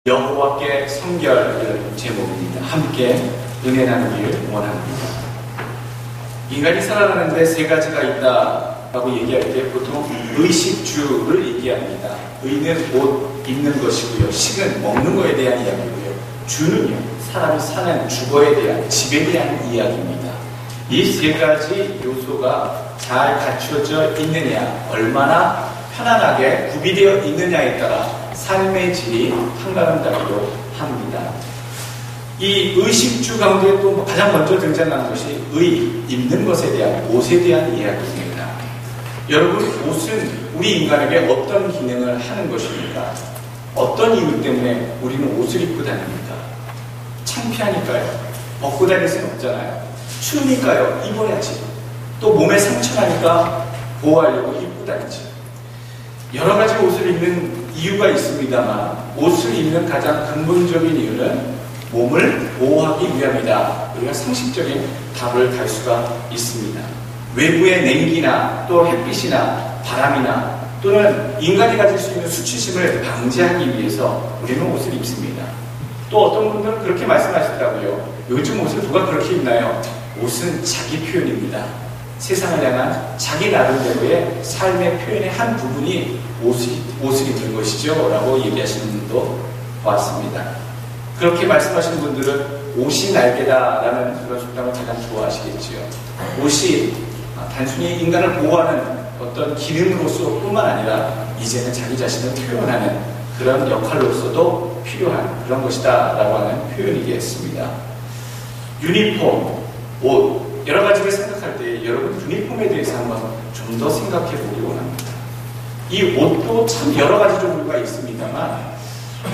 여호와께 성결 제목입니다. 함께 은혜 나누기를 원합니다. 인간이 살아가는데 세 가지가 있다라고 얘기할 때 보통 의식주를 얘기합니다. 의는 옷 입는 것이고요. 식은 먹는 것에 대한 이야기고요. 주는요, 사람이 사는 주거에 대한 집에 대한 이야기입니다. 이 세 가지 요소가 잘 갖춰져 있느냐, 얼마나 편안하게 구비되어 있느냐에 따라 삶의 질이 한가름다기도 합니다. 이 의식주 가운데 또 가장 먼저 등장하는 것이 입는 것에 대한, 옷에 대한 이야기입니다. 여러분, 옷은 우리 인간에게 어떤 기능을 하는 것입니까? 어떤 이유 때문에 우리는 옷을 입고 다닙니까? 창피하니까요. 벗고 다닐 수는 없잖아요. 추우니까요. 입어야지. 또 몸에 상처나니까 보호하려고 입고 다니지. 여러 가지 옷을 입는 이유가 있습니다만, 옷을 입는 가장 근본적인 이유는 몸을 보호하기 위함이다. 우리가 상식적인 답을 갈 수가 있습니다. 외부의 냉기나 또 햇빛이나 바람이나 또는 인간이 가질 수 있는 수치심을 방지하기 위해서 우리는 옷을 입습니다. 또 어떤 분들은 그렇게 말씀하시더라고요. 요즘 옷을 누가 그렇게 입나요? 옷은 자기 표현입니다. 세상을 향한 자기 나름대로의 삶의 표현의 한 부분이 옷을 입는 것이죠 라고 얘기하시는 분도 왔습니다. 그렇게 말씀하시는 분들은 옷이 날개다라는 그런 속담을 가장 좋아하시겠지요. 옷이 단순히 인간을 보호하는 어떤 기능으로서 뿐만 아니라 이제는 자기 자신을 표현하는 그런 역할로서도 필요한 그런 것이다 라고 하는 표현이겠습니다. 유니폼, 옷, 여러 가지를 생각할 때 여러분 유니폼에 대해서 한번 좀 더 생각해 보기 원합니다. 이 옷도 참 여러 가지 종류가 있습니다만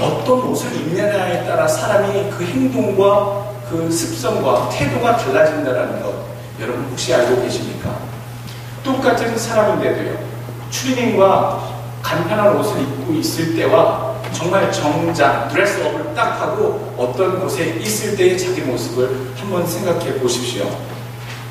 어떤 옷을 입느냐에 따라 사람이 그 행동과 그 습성과 태도가 달라진다는 것 여러분 혹시 알고 계십니까? 똑같은 사람인데도요. 추리닝과 간편한 옷을 입고 있을 때와 정말 정장, 드레스업을 딱 하고 어떤 곳에 있을 때의 자기 모습을 한번 생각해 보십시오.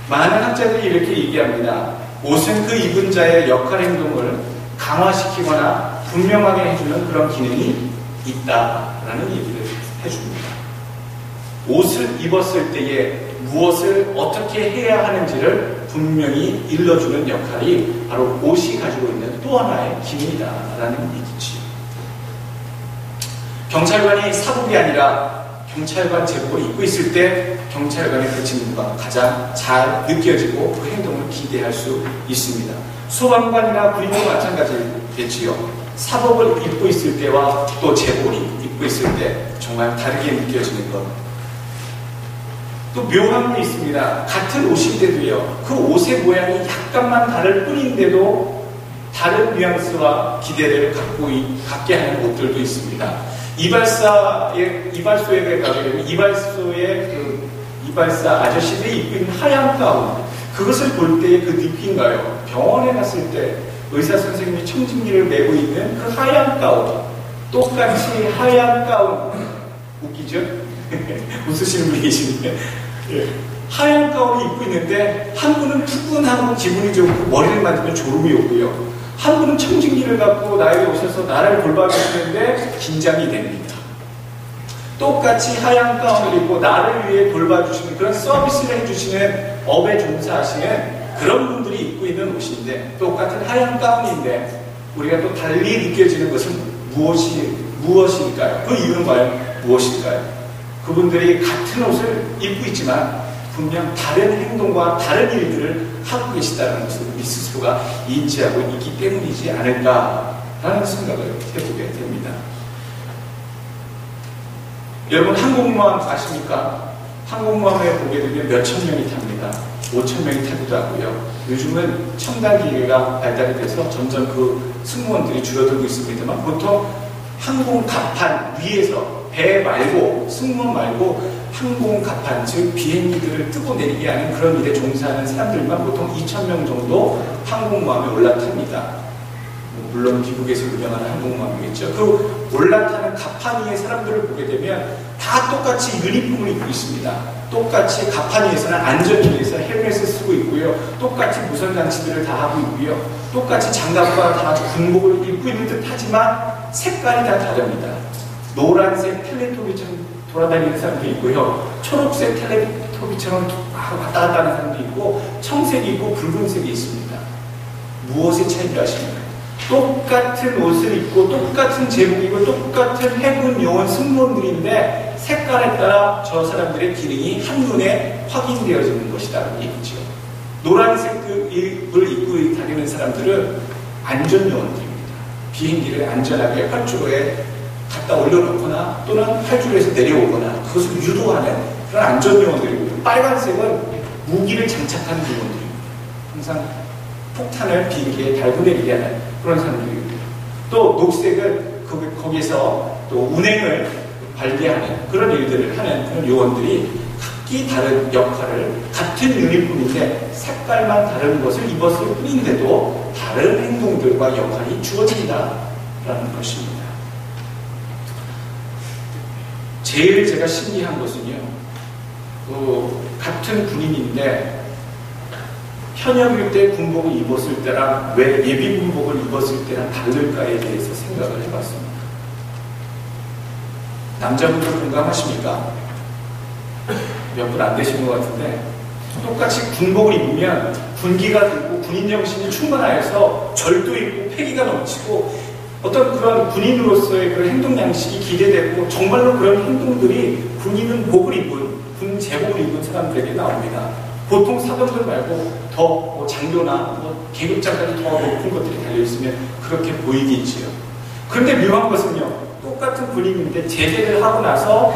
많은 학자들이 이렇게 얘기합니다. 옷은 그 입은 자의 역할 행동을 강화시키거나 분명하게 해주는 그런 기능이 있다라는 얘기를 해줍니다. 옷을 입었을 때에 무엇을 어떻게 해야 하는지를 분명히 일러주는 역할이 바로 옷이 가지고 있는 또 하나의 기능이다라는 얘기지요. 경찰관이 사복이 아니라 경찰관 제복을 입고 있을 때 경찰관의 그 직무가 가장 잘 느껴지고 그 행동을 기대할 수 있습니다. 소방관이나 군인도 마찬가지겠지요. 사복을 입고 있을 때와 또 제복을 입고 있을 때 정말 다르게 느껴지는 것. 또 묘한 게 있습니다. 같은 옷인데도요. 그 옷의 모양이 약간만 다를 뿐인데도 다른 뉘앙스와 기대를 갖게 하는 옷들도 있습니다. 이발소에 가게 되면 이발사 아저씨들이 입고 있는 하얀 가운, 그것을 볼 때의 그 느낌인가요? 병원에 갔을 때 의사 선생님이 청진기를 메고 있는 그 하얀 가운, 똑같이 하얀 가운, 웃기죠? 웃으시는 분이 계시는데, 하얀 가운을 입고 있는데 한 분은 푸근하고 기분이 좋고 머리를 만지면 졸음이 오고요. 한 분은 청진기를 갖고 나에게 오셔서 나를 돌봐주시는데 긴장이 됩니다. 똑같이 하얀 가운을 입고 나를 위해 돌봐주시는 그런 서비스를 해주시는 업에 종사하시는 그런 분들이 입고 있는 옷인데 똑같은 하얀 가운인데 우리가 또 달리 느껴지는 것은 무엇일까요? 그 이유는 과연 무엇일까요? 그분들이 같은 옷을 입고 있지만 분명 다른 행동과 다른 일들을 하고 계시다는 것을 우리 스스로가 인지하고 있기 때문이지 않을까라는 생각을 해보게 됩니다. 여러분 항공모함 아십니까? 항공모함에 보게 되면 몇천 명이 탑니다. 5천 명이 타기도 하고요. 요즘은 첨단 기계가 발달이 돼서 점점 그 승무원들이 줄어들고 있습니다만 보통 항공 갑판 위에서 배 말고 승무원 말고 항공 갑판, 즉 비행기들을 뜨고 내리게 하는 그런 일에 종사하는 사람들만 보통 2,000명 정도 항공모함에 올라탑니다. 물론 미국에서 운영하는 항공모함이겠죠. 그 올라타는 갑판 위의 사람들을 보게 되면 다 똑같이 유니폼을 입고 있습니다. 똑같이 갑판 위에서는 안전을 위해서 헬멧을 쓰고 있고요. 똑같이 무선장치들을 다 하고 있고요. 똑같이 장갑과 다 군복을 입고 있는 듯 하지만 색깔이 다 다릅니다. 노란색 텔레토비처럼 돌아다니는 사람도 있고요. 초록색 텔레토비처럼 왔다 갔다 하는 사람도 있고, 청색이 있고 붉은색이 있습니다. 무엇의 차이를 아십니까? 똑같은 옷을 입고 똑같은 제목이고 똑같은 해군 요원 승무원들인데 색깔에 따라 저 사람들의 기능이 한눈에 확인되어지는 것이라는 얘기죠. 노란색을 입고 다니는 사람들은 안전요원들입니다. 비행기를 안전하게 활주로에 갖다 올려놓거나 또는 활주로에서 내려오거나 그것을 유도하는 그런 안전요원들이고요. 빨간색은 무기를 장착하는 요원들입니다. 항상 폭탄을 비행기에 달고 내리게 하는 그런 사람들이고요. 또 녹색은 거기서 또 운행을 관리하는 그런 일들을 하는 그런 요원들이 각기 다른 역할을 같은 유니폼인데 색깔만 다른 것을 입었을 뿐인데도 다른 행동들과 역할이 주어진다라는 것입니다. 제일 제가 신기한 것은요, 같은 군인인데 현역일 때 군복을 입었을 때랑 왜 예비 군복을 입었을 때랑 다를까에 대해서 생각을 해봤습니다. 남자분들 공감하십니까? 몇 분 안 되신 것 같은데, 똑같이 군복을 입으면 군기가 들고 군인 정신이 충만하여서 절도 있고 패기가 넘치고 어떤 그런 군인으로서의 그런 행동 양식이 기대되고 정말로 그런 행동들이 군인은 복을 입은, 군 제복을 입은 사람들에게 나옵니다. 보통 사병들 말고 더 장교나 계급장까지 더 높은 것들이 달려있으면 그렇게 보이겠지요. 그런데 묘한 것은요, 똑같은 군인인데 제대를 하고 나서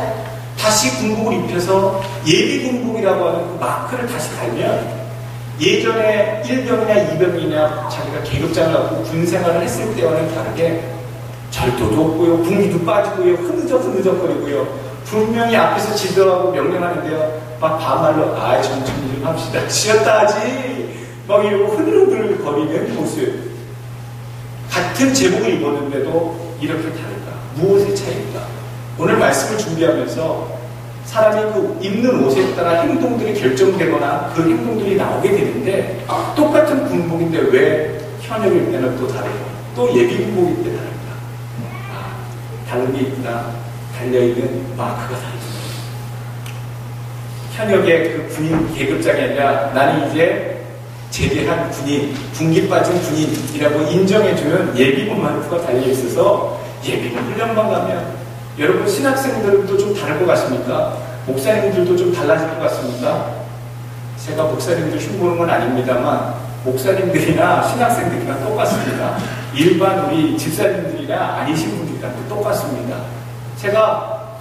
다시 군복을 입혀서 예비 군복이라고 하는 그 마크를 다시 달면 예전에 1병이나 2병이나 자기가 계급장을 갖고 군 생활을 했을 때와는 다르게 절도도 없고요, 군기도 빠지고요, 흐느적거리고요, 분명히 앞에서 지도하고 명령하는데요, 막 반말로 천천히 좀 합시다, 쉬었다 하지 막 이러고 흐느흐느 거리는 모습. 같은 제복을 입었는데도 이렇게 다를까? 무엇의 차이일까? 오늘 말씀을 준비하면서 사람이 그 입는 옷에 따라 행동들이 결정되거나 그 행동들이 나오게 되는데, 똑같은 군복인데 왜 현역일 때는 또 다르고 또 예비 군복일 때 다를까? 다른 게 있구나. 달려있는 마크가 다릅니다. 현역의 그 군인 계급장이 아니라 나는 이제 제대한 군인, 군기 빠진 군인이라고 인정해주는 예비군 마크가 달려있어서 예비군 훈련만 가면, 여러분 신학생들도 좀 다를 것 같습니까? 목사님들도 좀 달라질 것 같습니까? 제가 목사님들 흉보는 건 아닙니다만 목사님들이나 신학생들이랑 똑같습니다. 일반 우리 집사님들이나 아니신 분들이랑 똑같습니다. 제가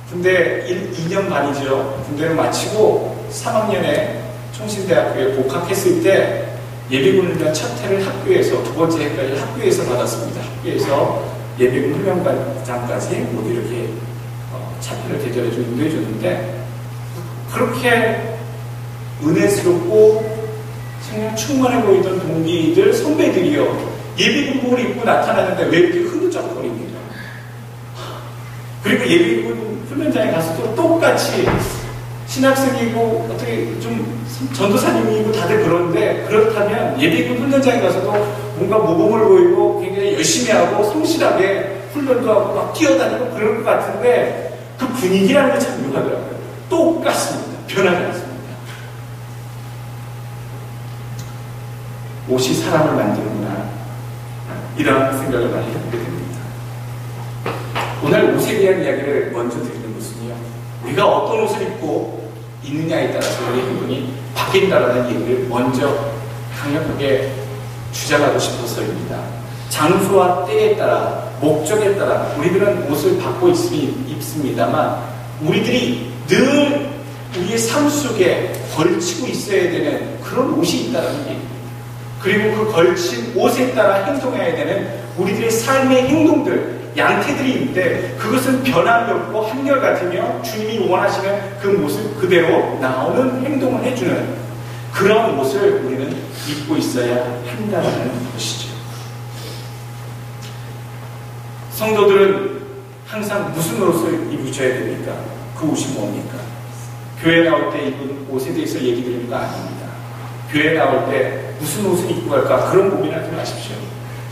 군대 2년 반이죠. 군대를 마치고 3학년에 총신대학교에 복학했을 때 예비군 훈련 첫 해를 학교에서, 두 번째 해까지 학교에서 받았습니다. 학교에서 예비군 훈련관장까지 모두 이렇게 차편을 대절해주고 인도해줬는데, 그렇게 은혜스럽고 생명 충만해 보이던 동기들, 선배들이요, 예비군복을 입고 나타나는데 왜 이렇게 흐느적거립니까? 그리고 예비군 훈련장에 가서도 똑같이 신학생이고 어떻게 좀 전도사님이고 다들 그런데, 그렇다면 예비군 훈련장에 가서도 뭔가 모범을 보이고 굉장히 열심히 하고 성실하게 훈련도 하고 막 뛰어다니고 그럴 것 같은데, 그 분위기라는 게 참 묘하더라고요. 똑같습니다. 변하지 않습니다. 옷이 사람을 만드는구나, 이런 생각을 많이 해보게 됩니다. 오늘 옷에 대한 이야기를 먼저 드리는 것은요, 우리가 어떤 옷을 입고 있느냐에 따라서 우리의 행동이 바뀐다라는 얘기를 먼저 강력하게 주장하고 싶어서입니다. 장소와 때에 따라, 목적에 따라 우리들은 옷을 받고 입습니다만, 우리들이 늘 우리의 삶 속에 걸치고 있어야 되는 그런 옷이 있다는 얘기입니다. 그리고 그 걸친 옷에 따라 행동해야 되는 우리들의 삶의 행동들, 양태들이 있는데, 그것은 변함이 없고 한결같으며 주님이 원하시는 그 모습 그대로 나오는 행동을 해주는 그런 옷을 우리는 입고 있어야 한다는 것이죠. 성도들은 항상 무슨 옷을 입으셔야 됩니까? 그 옷이 뭡니까? 교회 나올 때 입은 옷에 대해서 얘기 드리는 거 아닙니다. 교회 나올 때 무슨 옷을 입고 갈까? 그런 고민하지 마십시오.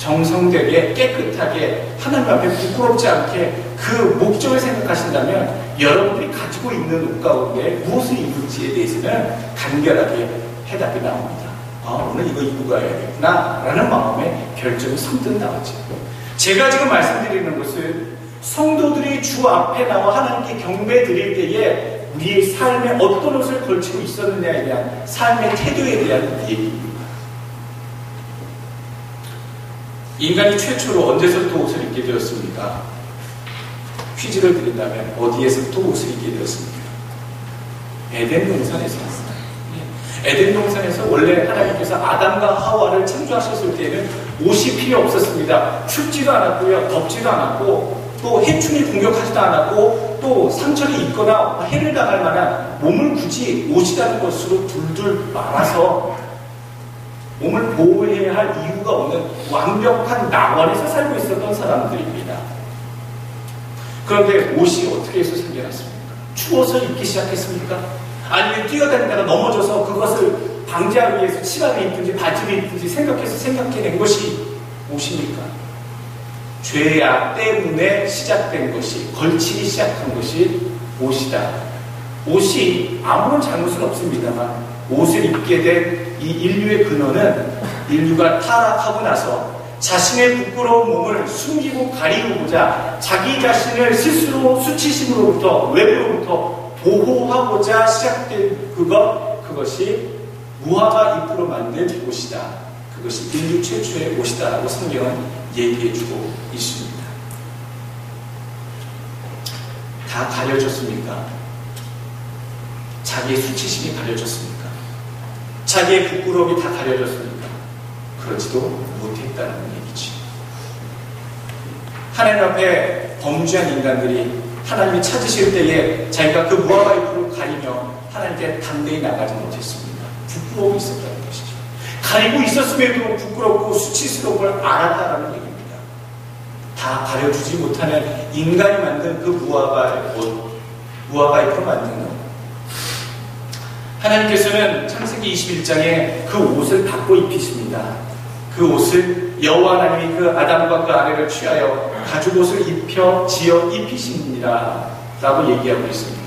정성되게 깨끗하게 하나님 앞에 부끄럽지 않게 그 목적을 생각하신다면 여러분들이 가지고 있는 옷 가운데 무엇을 입을지에 대해서는 간결하게 해답이 나옵니다. 오늘 이거 입고 가야겠구나 라는 마음의 결정이 선뜻 나오죠. 제가 지금 말씀드리는 것은 성도들이 주 앞에 나와 하나님께 경배 드릴 때에 우리의 삶에 어떤 옷을 걸치고 있었느냐에 대한 삶의 태도에 대한 얘기입니다. 인간이 최초로 언제서부터 옷을 입게 되었습니까? 퀴즈를 드린다면 어디에서부터 옷을 입게 되었습니까? 에덴 동산에서. 에덴 동산에서 원래 하나님께서 아담과 하와를 창조하셨을 때에는 옷이 필요 없었습니다. 춥지도 않았고요, 덥지도 않았고, 또 해충이 공격하지도 않았고, 또 상처를 입거나 해를 당할 만한 몸을 굳이 옷이라는 것으로 둘둘 말아서 몸을 보호해야 할 이유가 없는 완벽한 낙원에서 살고 있었던 사람들입니다. 그런데 옷이 어떻게 해서 생겨났습니까? 추워서 입기 시작했습니까? 아니면 뛰어다니다가 넘어져서 그것을 방지하기 위해서 치마를 입든지 바지를 입든지 생각해낸 것이 옷입니까? 죄악 때문에 시작된 것이, 걸치기 시작한 것이 옷이다. 옷이 아무런 잘못은 없습니다만 옷을 입게 된 이 인류의 근원은 인류가 타락하고 나서 자신의 부끄러운 몸을 숨기고 가리우고자 자기 자신을 스스로 수치심으로부터, 외부로부터 보호하고자 시작된 그것이 무화과 잎으로 만든 옷이다. 그것이 인류 최초의 옷이다라고 성경은 얘기해주고 있습니다. 다 가려졌습니까? 자기의 수치심이 가려졌습니까? 자기의 부끄러움이 다 가려졌습니까? 그러지도 못했다는 얘기지. 하나님 앞에 범죄한 인간들이 하나님이 찾으실 때에 자기가 그 무화과 잎으로 가리며 하나님께 담대히 나가지 못했습니다. 부끄러움이 있었다는 것이죠. 가리고 있었음에도 부끄럽고 수치스러운 걸 알았다는 얘기입니다. 다 가려주지 못하는 인간이 만든 그 무화과 잎으로 만든 옷. 하나님께서는 창세기 21장에 그 옷을 바꿔 입히십니다. 그 옷을 여호와 하나님이 그 아담과 그 아내를 취하여 가죽옷을 지어 입히시니라 라고 얘기하고 있습니다.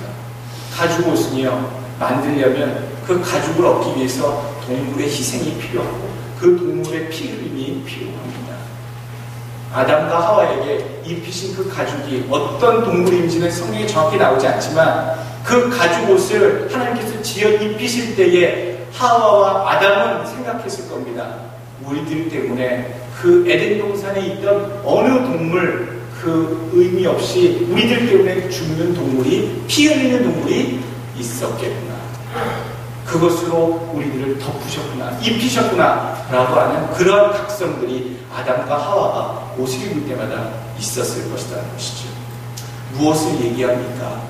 가죽옷은요, 만들려면 그 가죽을 얻기 위해서 동물의 희생이 필요하고 그 동물의 피 흘림이 필요합니다. 아담과 하와에게 입히신 그 가죽이 어떤 동물인지는 성경에 정확히 나오지 않지만 그 가죽옷을 하나님께서 지어 입히실 때에 하와와 아담은 생각했을 겁니다. 우리들 때문에 그 에덴 동산에 있던 어느 동물 그 의미 없이 우리들 때문에 죽는 동물이, 피 흘리는 동물이 있었겠구나. 그것으로 우리들을 덮으셨구나, 입히셨구나 라고 하는 그런 각성들이 아담과 하와가 옷을 입을 때마다 있었을 것이라는 것이죠. 무엇을 얘기합니까?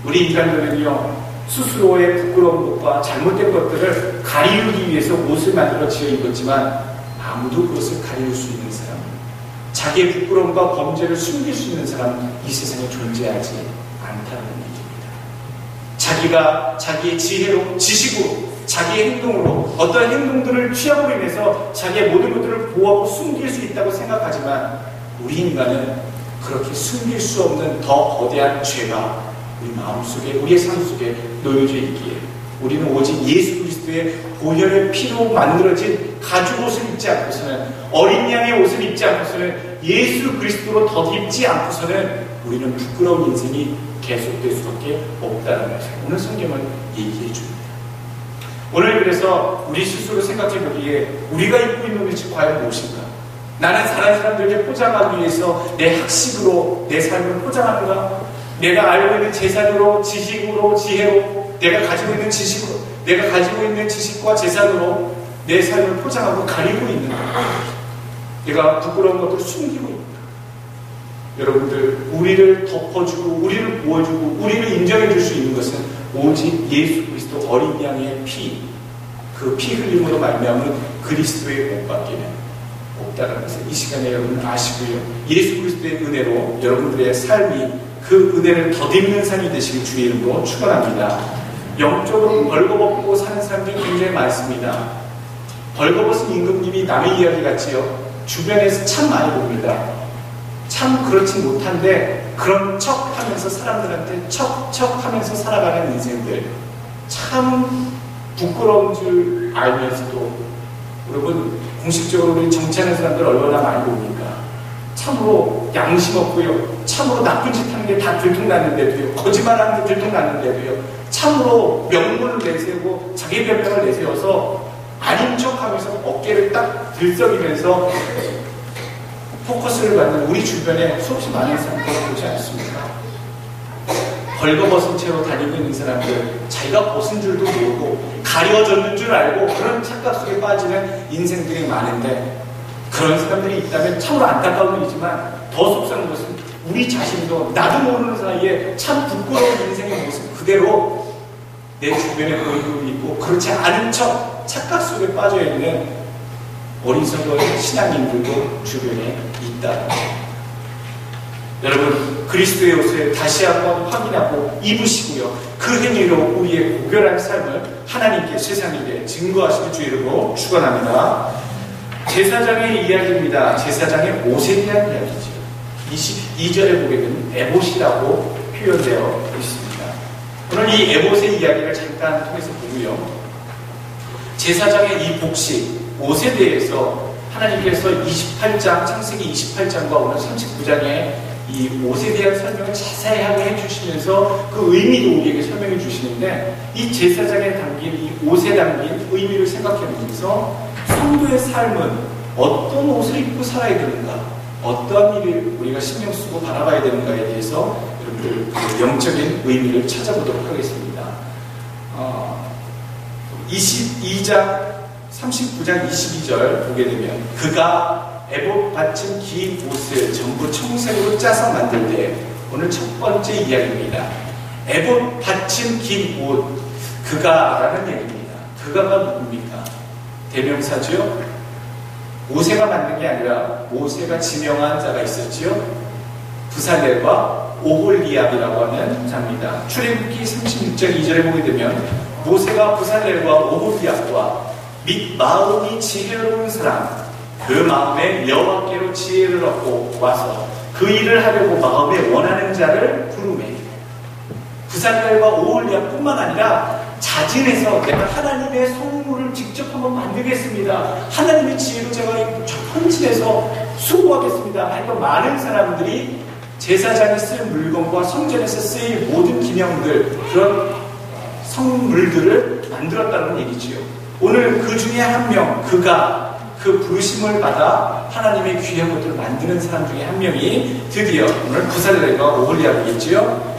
우리 인간들은요, 스스로의 부끄러운 것과 잘못된 것들을 가리우기 위해서 옷을 만들어 지어 입었지만 아무도 그것을 가리울 수 있는 사람, 자기의 부끄러움과 범죄를 숨길 수 있는 사람은 이 세상에 존재하지 않다는 얘기입니다. 자기가 자기의 지혜로, 지식으로, 자기의 행동으로 어떠한 행동들을 취함으로 인해서 자기의 모든 것들을 보호하고 숨길 수 있다고 생각하지만 우리 인간은 그렇게 숨길 수 없는 더 거대한 죄가 우리 마음속에, 우리의 삶 속에 놓여져 있기에 우리는 오직 예수 그리스도의 보혈의 피로 만들어진 가죽옷을 입지 않고서는, 어린 양의 옷을 입지 않고서는, 예수 그리스도로 덧입지 않고서는 우리는 부끄러운 인생이 계속될 수밖에 없다는 것을 오늘 성경은 얘기해 줍니다. 오늘 그래서 우리 스스로 생각해 보기에 우리가 입고 있는 것이 과연 무엇인가? 나는 다른 사람들에게 포장하기 위해서 내 학식으로 내 삶을 포장하는가? 내가 알고 있는 재산으로, 지식으로, 지혜로, 내가 가지고 있는 지식과 재산으로 내 삶을 포장하고 가리고 있는가? 내가 부끄러운 것들을 숨기고 있는가? 여러분들, 우리를 덮어주고, 우리를 보호해주고, 우리를 인정해줄 수 있는 것은 오직 예수 그리스도 어린 양의 피, 그 피 흘림으로 말미암은 그리스도의 옷밖에는 없다는 것을 이 시간에 여러분 아시고요. 예수 그리스도의 은혜로 여러분들의 삶이 그 은혜를 덧입는 삶이 되시길 주의 이름으로 축원합니다. 영적으로 벌거벗고 사는 사람들이 굉장히 많습니다. 벌거벗은 임금님이 남의 이야기 같지요. 주변에서 참 많이 봅니다. 참 그렇지 못한데 그런 척 하면서 사람들한테 척 하면서 살아가는 인생들, 참 부끄러운 줄 알면서도, 여러분 공식적으로 우리 정치하는 사람들 얼마나 많이 봅니까? 참으로 양심 없고요, 참으로 나쁜 짓 하는 게 다 들통났는데도요, 거짓말하는 게 들통났는데도요, 참으로 명분을 내세우고 자기 변명을 내세워서 아닌 척하면서 어깨를 딱 들썩이면서 포커스를 받는 우리 주변에 수없이 많은 사람들을 보지 않습니까? 벌거벗은 채로 다니고 있는 사람들, 자기가 벗은 줄도 모르고 가려졌는 줄 알고 그런 착각 속에 빠지는 인생들이 많은데, 그런 사람들이 있다면 참으로 안타까운 일이지만 더 속상한 것은 우리 자신도 나도 모르는 사이에 참 부끄러운 인생의 모습 그대로 내 주변에 보이고 있고, 그렇지 않은 척 착각 속에 빠져있는 어리석은 신앙인들도 주변에 있다. 여러분, 그리스도의 옷을 다시 한번 확인하고 입으시고요, 그 행위로 우리의 고결한 삶을 하나님께 세상에게 증거하시길 주 이름으로 축원합니다. 제사장의 이야기입니다. 제사장의 옷에 대한 이야기죠. 22절에 보게 되면 에봇이라고 표현되어 있습니다. 오늘 이 에봇의 이야기를 잠깐 통해서 보고요, 제사장의 이 복식, 옷에 대해서 하나님께서 28장, 창세기 28장과 오늘 39장에 이 옷에 대한 설명을 자세하게 해주시면서 그 의미도 우리에게 설명해 주시는데, 이 제사장에 담긴, 이 옷에 담긴 의미를 생각해 보면서 성도의 삶은 어떤 옷을 입고 살아야 되는가, 어떠한 일을 우리가 신경 쓰고 바라봐야 되는가에 대해서 여러분들 영적인 의미를 찾아보도록 하겠습니다. 22장 39장 22절 보게 되면, 그가 에봇 받침 긴 옷을 전부 청색으로 짜서 만들 때, 오늘 첫 번째 이야기입니다. 에봇 받침 긴 옷, 그가라는 얘기입니다. 그가가 누굽니까? 대명사죠. 모세가 만든 게 아니라 모세가 지명한 자가 있었지요. 부살렐과 오홀리압이라고 하는 자입니다. 출애굽기 36장 2절에 보게 되면, 모세가 부살렐과 오홀리압과 및 마음이 지혜로운 사람, 그 마음에 여호와께로 지혜를 얻고 와서 그 일을 하려고 마음에 원하는 자를 부르매, 부살렐과 오홀리압뿐만 아니라 자진해서 내가 하나님의 성물을 직접 한번 만들겠습니다, 하나님의 지혜로 제가 헌신해서 수고하겠습니다 하니까 많은 사람들이 제사장이 쓸 물건과 성전에서 쓰일 모든 기념들, 그런 성물들을 만들었다는 얘기지요. 오늘 그 중에 한 명, 그가 그 부르심을 받아 하나님의 귀한 것들을 만드는 사람 중에 한 명이 드디어 오늘 부살렐과 오홀리압이겠지요.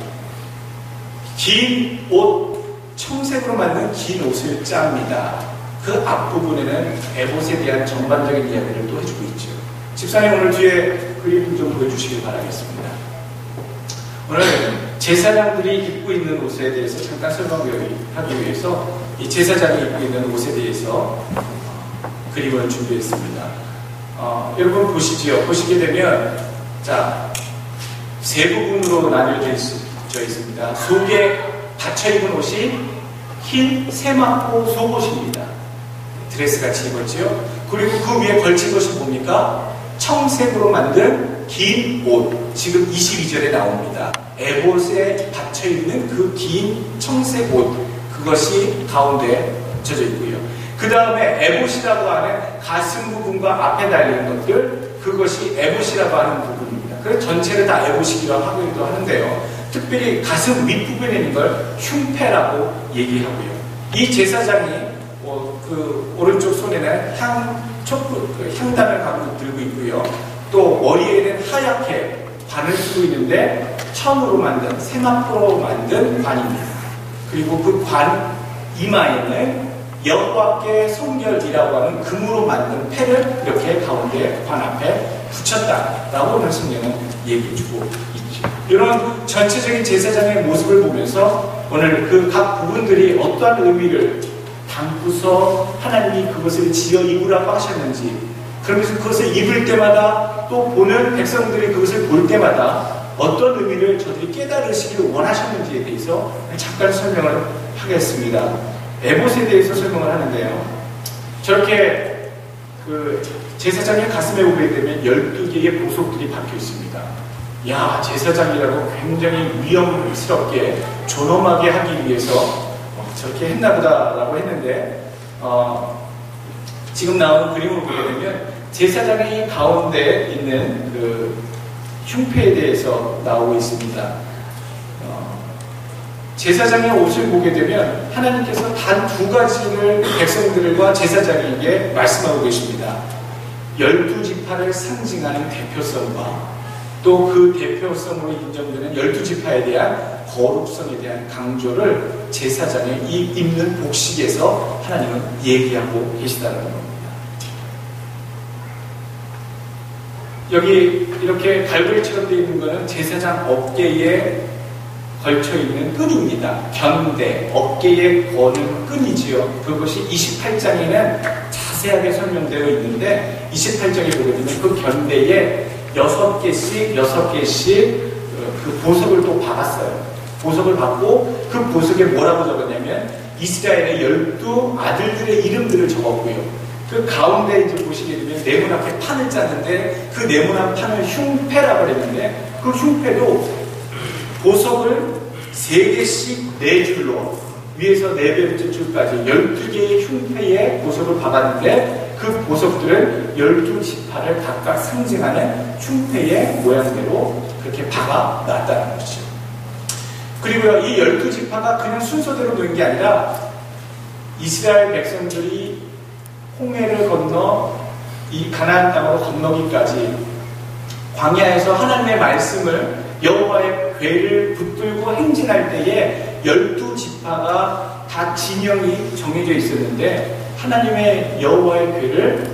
긴 옷, 청색으로 만든 긴 옷을 짭니다. 그 앞부분에는 에봇에 대한 전반적인 이야기를 또 해주고 있죠. 집사님, 오늘 뒤에 그림 좀 보여주시길 바라겠습니다. 오늘 제사장들이 입고 있는 옷에 대해서 잠깐 설명하기 위해서 이 제사장이 입고 있는 옷에 대해서 그림을 준비했습니다. 여러분 보시지요. 보시게 되면, 자, 세 부분으로 나뉘어져 있습니다. 속에 받쳐입은 옷이 흰 세마포 속옷입니다. 드레스같이 입었지요. 그리고 그 위에 걸친 것이 뭡니까? 청색으로 만든 긴 옷. 지금 22절에 나옵니다. 에봇에 받쳐있는 그 긴 청색 옷, 그것이 가운데 젖어 있고요. 그 다음에 에봇이라고 하는 가슴 부분과 앞에 달리는 것들, 그것이 에봇이라고 하는 부분입니다. 그래서 전체를 다 에봇이라고 하기도 하는데요, 특별히 가슴 윗부분에 있는 걸 흉패라고 얘기하고요. 이 제사장이 그 오른쪽 손에는 향단을 갖고 들고 있고요. 또 머리에는 하얗게 관을 쓰고 있는데 천으로 만든, 세마포로 만든 관입니다. 그리고 그 관 이마에는 여호와께 성결이라고 하는 금으로 만든 패를 이렇게 가운데 관 앞에 붙였다라고 오늘 성경은 얘기해주고 있죠. 이런 전체적인 제사장의 모습을 보면서 오늘 그 각 부분들이 어떠한 의미를 담고서 하나님이 그것을 지어 입으라고 하셨는지, 그러면서 그것을 입을 때마다 또 보는 백성들이 그것을 볼 때마다 어떤 의미를 저들이 깨달으시기를 원하셨는지에 대해서 잠깐 설명을 하겠습니다. 에봇에 대해서 설명을 하는데요, 저렇게 그 제사장의 가슴에 보게 되면 12개의 보석들이 박혀 있습니다. 야, 제사장이라고 굉장히 위험스럽게 존엄하게 하기 위해서 저렇게 했나보다라고 했는데, 지금 나오는 그림을 보게 되면 제사장의 가운데 있는 그 흉패에 대해서 나오고 있습니다. 제사장의 옷을 보게 되면 하나님께서 단 2가지를 백성들과 제사장에게 말씀하고 계십니다. 12지파를 상징하는 대표성과 또 그 대표성으로 인정되는 12지파에 대한 거룩성에 대한 강조를 제사장의 이 입는 복식에서 하나님은 얘기하고 계시다는 겁니다. 여기 이렇게 갈고리처럼 되어 있는 것은 제사장 어깨에 걸쳐 있는 끈입니다. 견대, 어깨에 거는 끈이지요. 그것이 28장에는 자세하게 설명되어 있는데 28장에 보게 되면 그 견대에 6개씩 그 보석을 또 박았어요. 보석을 받고 그 보석에 뭐라고 적었냐면 이스라엘의 12 아들들의 이름들을 적었고요. 그 가운데 이제 보시게 되면 네모 앞에 판을 짰는데 그 네모난 판을 흉패라고 그랬는데 그 흉패도 보석을 3개씩 4줄로 위에서 4번째 줄까지 12개의 흉패에 보석을 박았는데 그 보석들을 12지파를 각각 상징하는 흉패의 모양대로 그렇게 박아 놨다는 것이죠. 그리고요, 이 12지파가 그냥 순서대로 놓인 게 아니라 이스라엘 백성들이 홍해를 건너 이 가나안 땅으로 건너기까지 광야에서 하나님의 말씀을 여호와의 궤를 붙들고 행진할 때에 12지파가 다 진영이 정해져 있었는데 하나님의 여호와의 궤를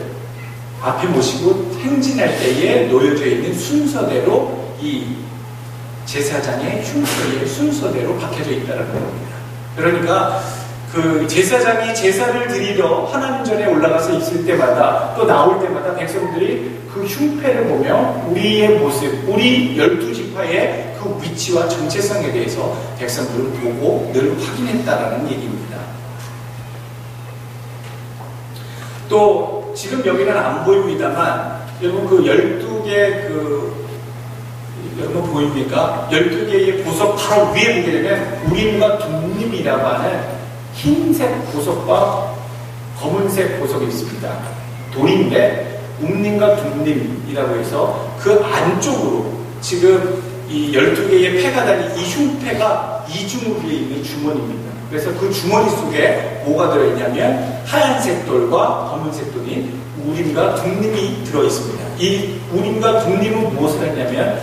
앞에 모시고 행진할 때에 놓여져 있는 순서대로 이 제사장의 흉패의 순서대로 박혀져 있다는 겁니다. 그러니까 그 제사장이 제사를 드리러 하나님 전에 올라가서 있을 때마다 또 나올 때마다 백성들이 그 흉패를 보며 우리의 모습, 우리 12지파의 그 위치와 정체성에 대해서 백성들을 보고 늘 확인했다라는 얘기입니다. 또 지금 여기는 안 보입니다만 여러분 그 12개 여러분 보입니까? 12개의 보석 바로 위에 보게 되면 우림과 둠림이라고 하는 흰색 보석과 검은색 보석이 있습니다. 돌인데 움림과 둠림이라고 해서 그 안쪽으로 지금 이 12개의 패가 달린 이 흉패가 이중으로 되어 있는 주머니입니다. 그래서 그 주머니 속에 뭐가 들어있냐면 하얀색 돌과 검은색 돌인 우림과 둠림이 들어있습니다. 이 우림과 둠림은 무엇을 했냐면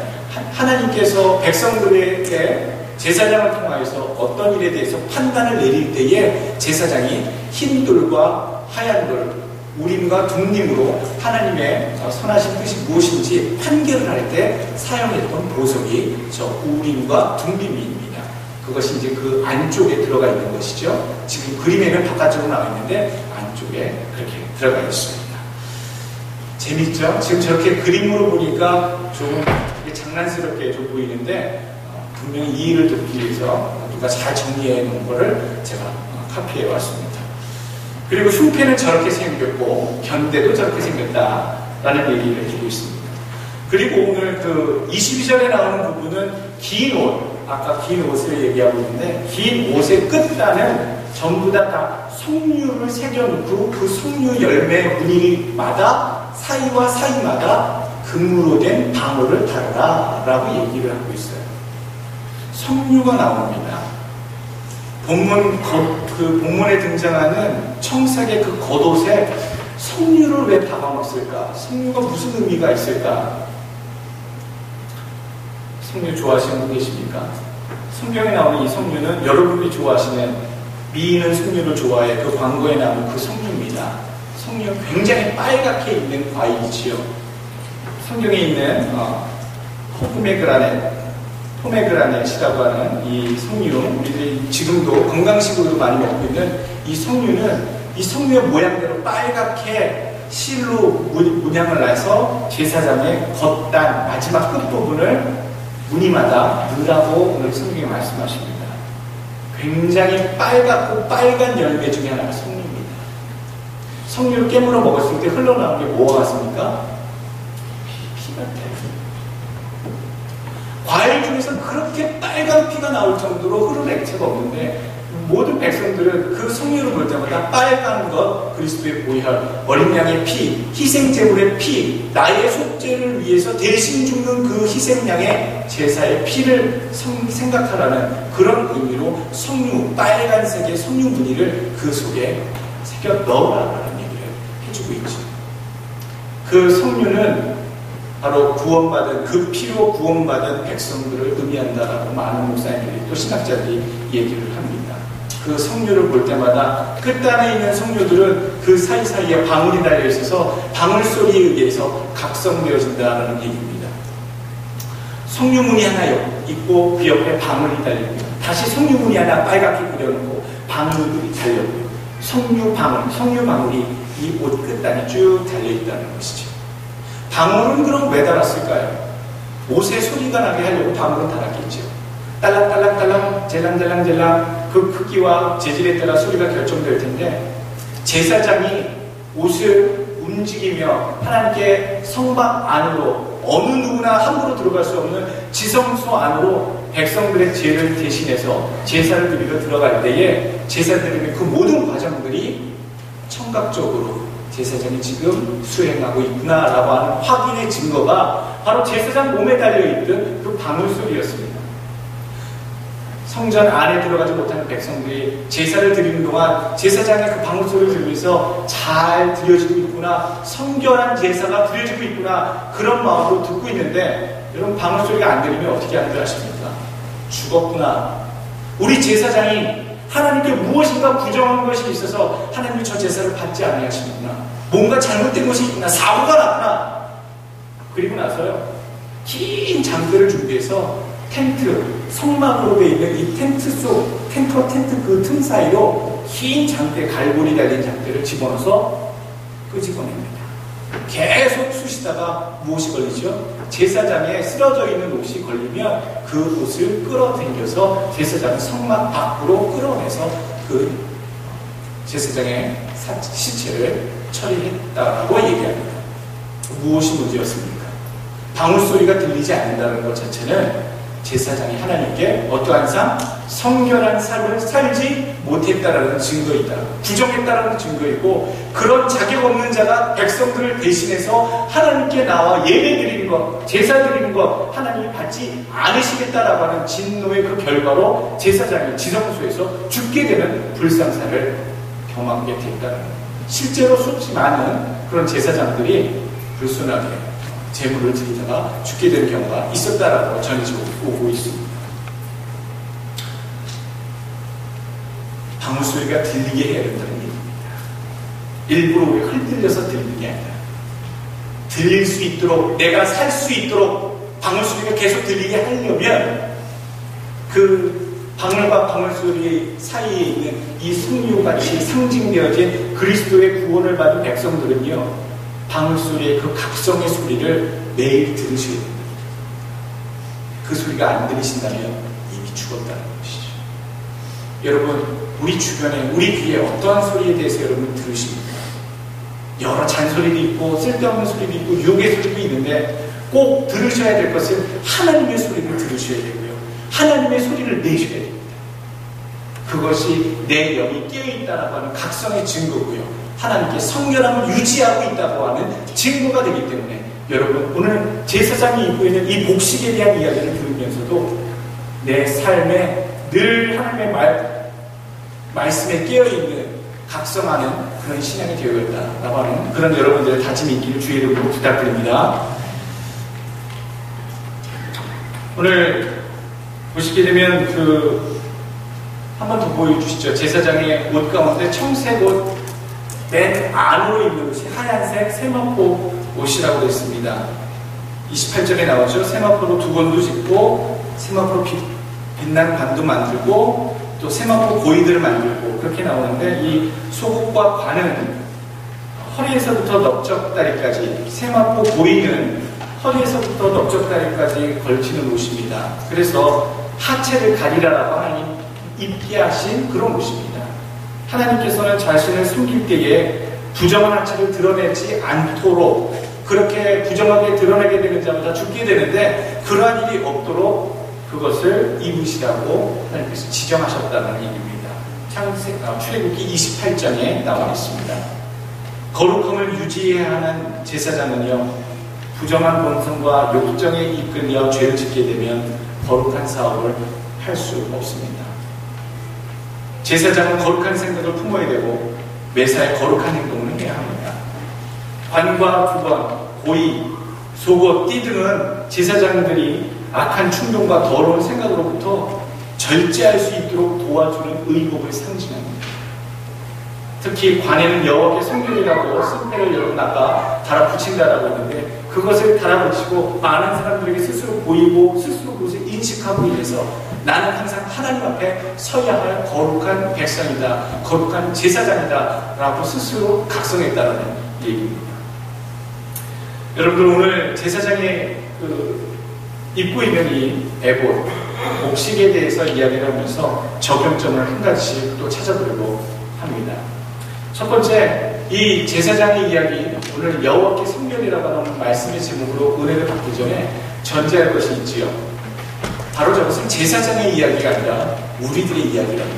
하나님께서 백성들에게 제사장을 통하여서 어떤 일에 대해서 판단을 내릴 때에 제사장이 흰 돌과 하얀 돌, 우림과 둠림으로 하나님의 선하신 뜻이 무엇인지 판결을 할 때 사용했던 보석이 저 우림과 둠림입니다. 그것이 이제 그 안쪽에 들어가 있는 것이죠. 지금 그림에는 바깥쪽으로 나와 있는데 안쪽에 그렇게 들어가 있습니다. 재밌죠? 지금 저렇게 그림으로 보니까 좀 장난스럽게 좀 보이는데 분명히 이해를 돕기 위해서 누가 잘 정리해 놓은 거를 제가 카피해 왔습니다. 그리고 흉패는 저렇게 생겼고 견대도 저렇게 생겼다라는 얘기를 해주고 있습니다. 그리고 오늘 그 22절에 나오는 부분은 긴 옷, 아까 긴 옷을 얘기하고 있는데 긴 옷의 끝단은 전부 다 석류를 새겨놓고 그 석류 열매 무늬마다 사이와 사이마다 금으로 된 방울을 달아라 라고 얘기를 하고 있어요. 석류가 나옵니다. 본문에 등장하는 청색의 그 겉옷에 석류를 왜 박아놓았을까? 석류가 무슨 의미가 있을까? 석류 좋아하시는 분 계십니까? 성경에 나오는 이 석류는 여러분이 좋아하시는 미인은 석류를 좋아해 그 광고에 나오는 그 석류입니다. 석류는 굉장히 빨갛게 있는 과일이지요. 성경에 있는 포메그라넷이라고 하는 이 석류, 우리들이 지금도 건강식으로도 많이 먹고 있는 이 석류는 이 석류의 모양대로 빨갛게 실로 문양을 내서 제사장의 겉단 마지막 끝부분을 무늬마다 넣으라고 오늘 성경에 말씀하십니다. 굉장히 빨갛고 빨간 열매 중에 하나가 석류입니다. 석류를 깨물어 먹었을 때 흘러나온 게 뭐가 같습니까? 피 같아요. 과일 중에서 그렇게 빨간 피가 나올 정도로 흐르는 액체가 없는데 모든 백성들은 그 석류를 볼 때마다 빨간 것, 그리스도의 보혈, 어린 양의 피, 희생제물의 피, 나의 속죄를 위해서 대신 죽는 그 희생양의 제사의 피를 생각하라는 그런 의미로 석류, 빨간색의 석류 무늬를 그 속에 새겨 넣으라는 얘기를 해주고 있죠. 그 석류는 바로 구원받은, 그 피로 구원받은 백성들을 의미한다라고 많은 목사님들이 또 신학자들이 얘기를 합니다. 그 석류를 볼 때마다 끝단에 있는 석류들은 그 사이사이에 방울이 달려있어서 방울 소리에 의해서 각성되어진다는 얘기입니다. 석류무늬 하나 있고 그 옆에 방울이 달려있고 다시 석류무늬 하나 빨갛게 그려놓고 방울이 달려있고 석류방울이 이 옷 끝단에 쭉 달려있다는 것이죠. 방울은 그럼 왜 달았을까요? 옷에 소리가 나게 하려고 방울은 달았겠죠. 딸랑딸랑딸랑 젤랑젤랑젤랑 그 크기와 재질에 따라 소리가 결정될 텐데 제사장이 옷을 움직이며 하나님께 성막 안으로 어느 누구나 함부로 들어갈 수 없는 지성소 안으로 백성들의 죄를 대신해서 제사를 드리러 들어갈 때에 제사 드리는 그 모든 과정들이 청각적으로 제사장이 지금 수행하고 있구나라고 하는 확인의 증거가 바로 제사장 몸에 달려있던 그 방울소리였습니다. 성전 안에 들어가지 못하는 백성들이 제사를 드리는 동안 제사장의 그 방울소리를 들으면서 잘 드려지고 있구나, 성결한 제사가 드려지고 있구나, 그런 마음으로 듣고 있는데 여러분 방울소리가 안 들리면 어떻게 하는지 아십니까? 죽었구나. 우리 제사장이 하나님께 무엇인가 부정한 것이 있어서 하나님이 저 제사를 받지 아니하시는구나, 뭔가 잘못된 것이 있구나, 사고가 났구나. 그리고 나서요 긴 장대를 준비해서 텐트, 성막으로 되어 있는 이 텐트 그 틈 사이로 긴 장대, 갈고리 달린 장대를 집어넣어서 끄집어냅니다. 계속 쑤시다가 무엇이 걸리죠? 제사장에 쓰러져 있는 옷이 걸리면 그 옷을 끌어당겨서 제사장은 성막 밖으로 끌어내서 그 제사장의 시체를 처리했다고 얘기합니다. 무엇이 문제였습니까? 방울소리가 들리지 않는다는 것 자체는 제사장이 하나님께 어떠한 삶? 성결한 삶을 살지 못했다라는 증거이다. 부정했다라는 증거이고, 그런 자격 없는 자가 백성들을 대신해서 하나님께 나와 예배 드리는 것, 제사 드리는 것 하나님이 받지 않으시겠다라고 하는 진노의 그 결과로 제사장이 지성소에서 죽게 되는 불상사를 경험하게 됐다는 것. 실제로 수없이 많은 그런 제사장들이 불순하게 제물을 드리다가 죽게 되는 경우가 있었다라고 전해져 오고 있습니다. 방울소리가 들리게 해야 된다는 얘기입니다. 일부러 우리가 흔들려서 들리는 게 아니라 들릴 수 있도록, 내가 살 수 있도록 방울소리가 계속 들리게 하려면 그 방울과 방울소리 사이에 있는 이 석류같이 상징되어진 그리스도의 구원을 받은 백성들은요 방울소리의 그 각성의 소리를 매일 들으셔야 됩니다. 그 소리가 안 들리신다면 이미 죽었다는 것이죠. 여러분, 우리 주변에, 우리 귀에 어떠한 소리에 대해서 여러분 들으십니까? 여러 잔소리도 있고 쓸데없는 소리도 있고 유혹의 소리도 있는데 꼭 들으셔야 될 것은 하나님의 소리를 들으셔야 되고요, 하나님의 소리를 내셔야 됩니다. 그것이 내 영이 깨어있다라고 하는 각성의 증거고요, 하나님께 성결함을 유지하고 있다고 하는 증거가 되기 때문에 여러분, 오늘 제사장이 입고 있는 이 복식에 대한 이야기를 들으면서도 내 삶에 늘 하나님의 말씀에 깨어있는 각성하는 그런 신앙이 되어야겠다라고 하는 그런 여러분들의 다짐이 있기를 주의 이름으로 부탁드립니다. 오늘 보시게 되면 한 번 더 보여주시죠. 제사장의 옷 가운데 청색 옷 맨 안으로 입는 옷이 하얀색 세마포 옷이라고 되어 있습니다. 28절에 나오죠. 세마포로 두건도 짓고 세마포로 빛난 관도 만들고 또 세마포 고이들을 만들고 그렇게 나오는데, 이 속옷과 관은 허리에서부터 넓적다리까지, 세마포 고이는 허리에서부터 넓적다리까지 걸치는 옷입니다. 그래서 하체를 가리라라고 하나님 입게 하신 그런 옷입니다. 하나님께서는 자신을 숨길 때에 부정한 한치를 드러내지 않도록 그렇게 부정하게 드러내게 되는 자마다 죽게 되는데 그러한 일이 없도록 그것을 입으시라고 하나님께서 지정하셨다는 얘기입니다. 출애굽기 28장에 나와 있습니다. 거룩함을 유지해야 하는 제사장은요, 부정한 본성과 욕정에 이끌려 죄를 짓게 되면 거룩한 사업을 할 수 없습니다. 제사장은 거룩한 생각을 품어야 되고 매사에 거룩한 행동을 해야 합니다. 관과 구건, 고의, 속옷, 띠 등은 제사장들이 악한 충동과 더러운 생각으로부터 절제할 수 있도록 도와주는 의복을 상징합니다. 특히 관에는 여호와의 성결이라고 승패를 여러분 아까 달아붙인다라고 했는데 그것을 달아붙이고 많은 사람들에게 스스로 보이고 스스로 그것을 인식하고 이래서 나는 항상 하나님 앞에 서야 할 거룩한 백성이다, 거룩한 제사장이다 라고 스스로 각성했다는 얘기입니다. 여러분들 오늘 제사장이 입고 있는 이 에봇, 복식에 대해서 이야기를 하면서 적용점을 한 가지씩 또 찾아보려고 합니다. 첫 번째, 이 제사장의 이야기, 오늘 여호와께 성결이라고 하는 말씀의 제목으로 은혜를 받기 전에 전제할 것이 있지요. 바로 저것은 제사장의 이야기가 아니라 우리들의 이야기라는